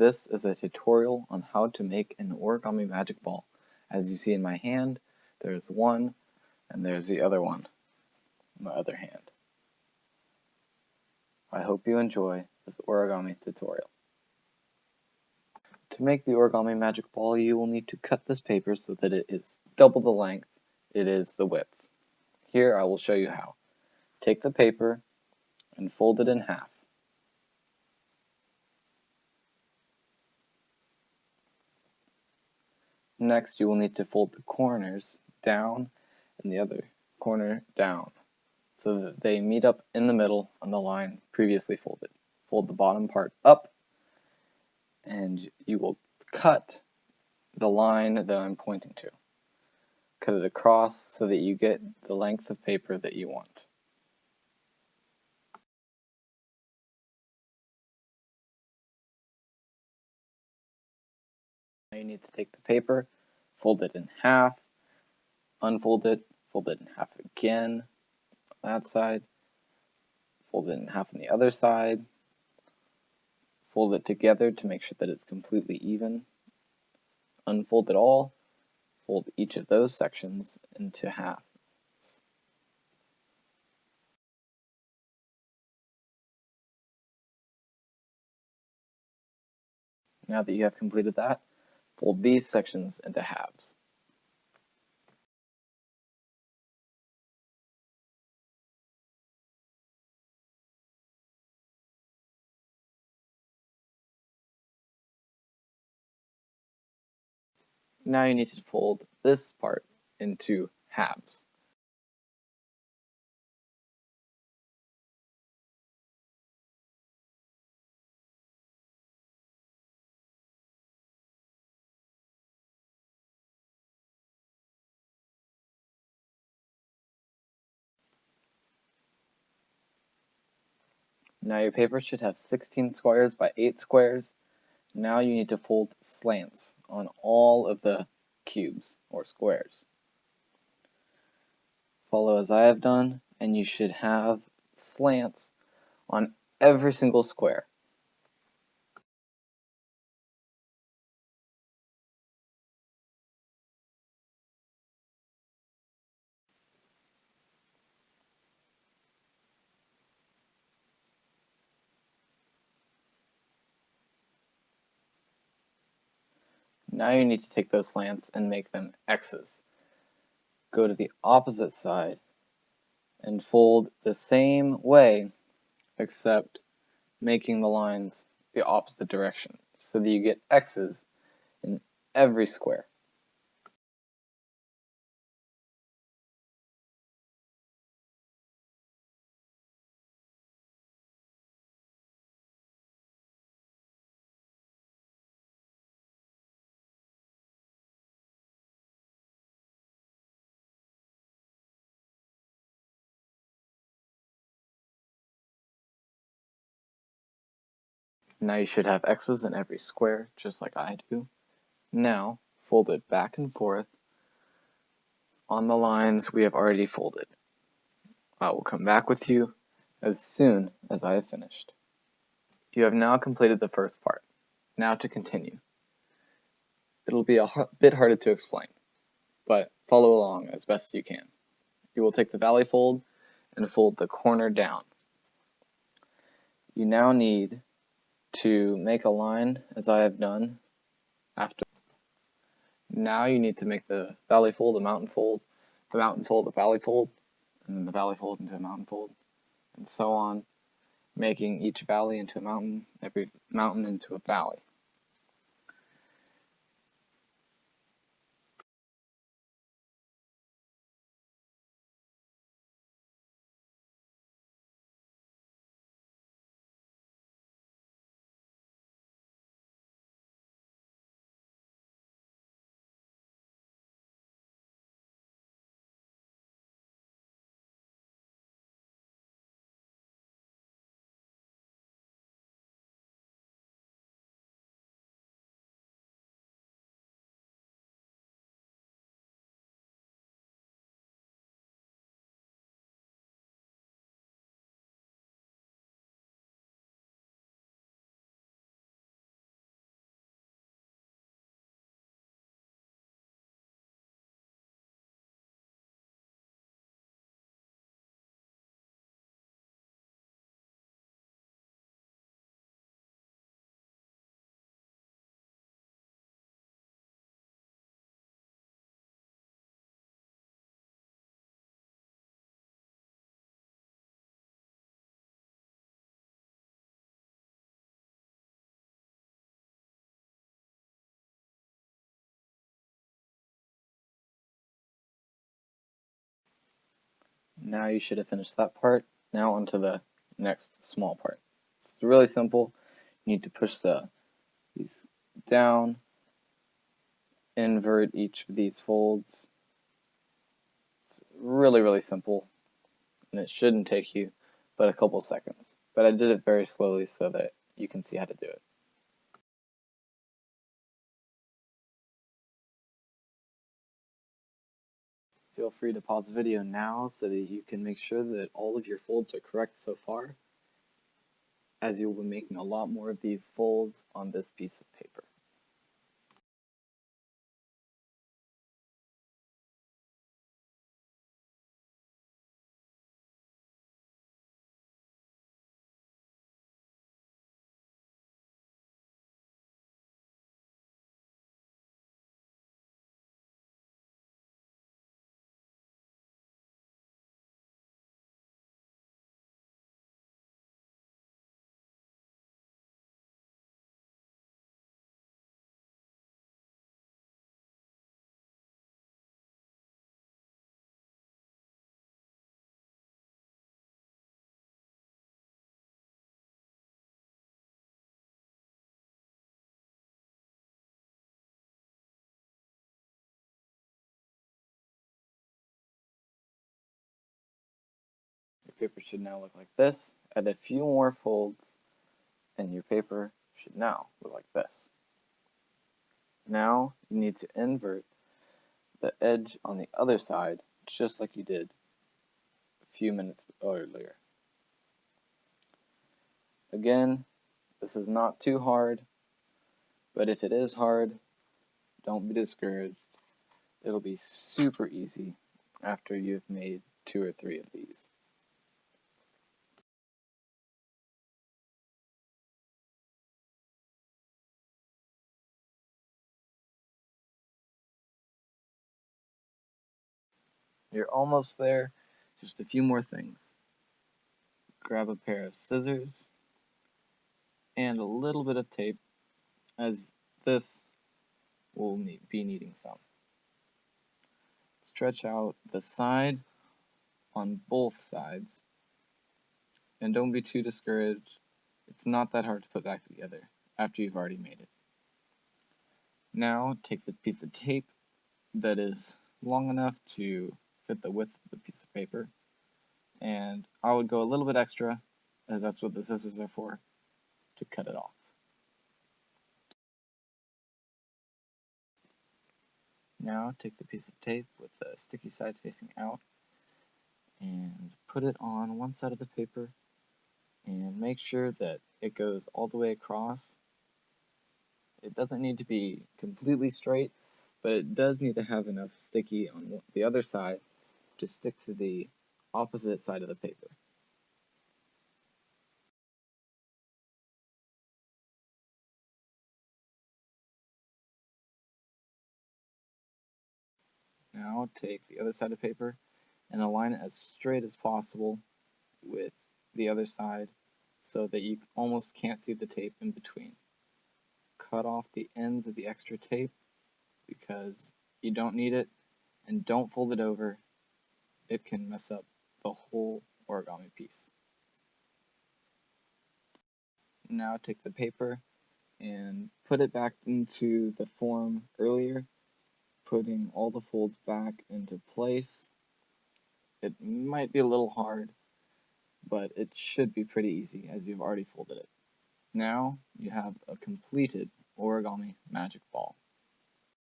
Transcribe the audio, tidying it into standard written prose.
This is a tutorial on how to make an origami magic ball. As you see in my hand, there's one, and there's the other one in my other hand. I hope you enjoy this origami tutorial. To make the origami magic ball, you will need to cut this paper so that it is double the length it is the width. Here I will show you how. Take the paper and fold it in half. Next, you will need to fold the corners down and the other corner down so that they meet up in the middle on the line previously folded. Fold the bottom part up and you will cut the line that I'm pointing to. Cut it across so that you get the length of paper that you want. Now you need to take the paper, fold it in half, unfold it, fold it in half again on that side, fold it in half on the other side, fold it together to make sure that it's completely even, unfold it all, fold each of those sections into half. Now that you have completed that, fold these sections into halves. Now you need to fold this part into halves. Now your paper should have 16 squares by 8 squares. Now you need to fold slants on all of the cubes or squares. Follow as I have done, and you should have slants on every single square. Now you need to take those slants and make them X's. Go to the opposite side and fold the same way, except making the lines the opposite direction so that you get X's in every square. Now you should have X's in every square, just like I do. Now, fold it back and forth on the lines we have already folded. I will come back with you as soon as I have finished. You have now completed the first part. Now to continue. It'll be a bit harder to explain, but follow along as best you can. You will take the valley fold and fold the corner down. You now need to make a line as I have done after. Now you need to make the valley fold a mountain fold, the mountain fold a valley fold, and then the valley fold into a mountain fold, and so on, making each valley into a mountain, every mountain into a valley. Now you should have finished that part. Now onto the next small part. It's really simple. You need to push these down, invert each of these folds. It's really, really simple, and it shouldn't take you but a couple seconds. But I did it very slowly so that you can see how to do it. Feel free to pause the video now so that you can make sure that all of your folds are correct so far, as you'll be making a lot more of these folds on this piece of paper. Your paper should now look like this. Add a few more folds, and your paper should now look like this. Now you need to invert the edge on the other side, just like you did a few minutes earlier. Again, this is not too hard, but if it is hard, don't be discouraged. It'll be super easy after you've made 2 or 3 of these. You're almost there, just a few more things. Grab a pair of scissors and a little bit of tape, as this will be needing some. Stretch out the side on both sides, and don't be too discouraged. It's not that hard to put back together after you've already made it. Now take the piece of tape that is long enough to fit the width of the piece of paper, and I would go a little bit extra, as that's what the scissors are for, to cut it off. Now take the piece of tape with the sticky side facing out and put it on one side of the paper, and make sure that it goes all the way across. It doesn't need to be completely straight, but it does need to have enough sticky on the other side to stick to the opposite side of the paper. Now take the other side of the paper and align it as straight as possible with the other side so that you almost can't see the tape in between. Cut off the ends of the extra tape because you don't need it, and don't fold it over. It can mess up the whole origami piece. Now take the paper and put it back into the form earlier, putting all the folds back into place. It might be a little hard, but it should be pretty easy as you've already folded it. Now you have a completed origami magic ball.